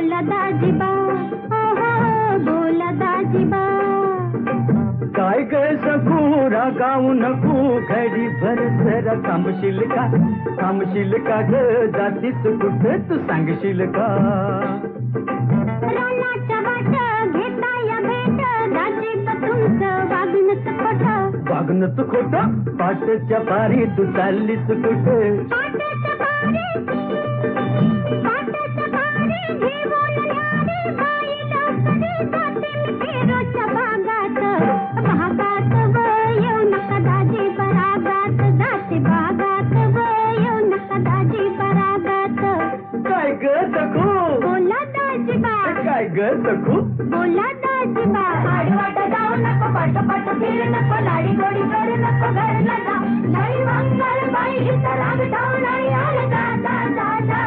बोला दाजीबा, बोला दाजीबा. काय ग सखू रागावू नको, घडी भर जरा थांबशील का ग, जातीस कुठे तू सांगशील का. रानाच्या वाट घेता या भेट, दाजीबा तुमचं वागणंच खोट, पाटच्या पारी तू चाललीस कुठे. पाटाच्या पारी घेऊन न्यारी बाई लवकरी जाते मी पेरूच्या बागात. बागात व येऊ नका दाजीबा रागात, जाते बागात व येऊ नका दाजीबा रागात. काय ग सखू बोला दाजीबा, काय ग सखू बोला दाजीबा. आडवाट जाऊ नको, पाठ फिरू नको, लाडी गोडी करू नको, घरला जा. नाही मंगल बाई इथं राग जाऊ नाही आलं जा जा जा जा.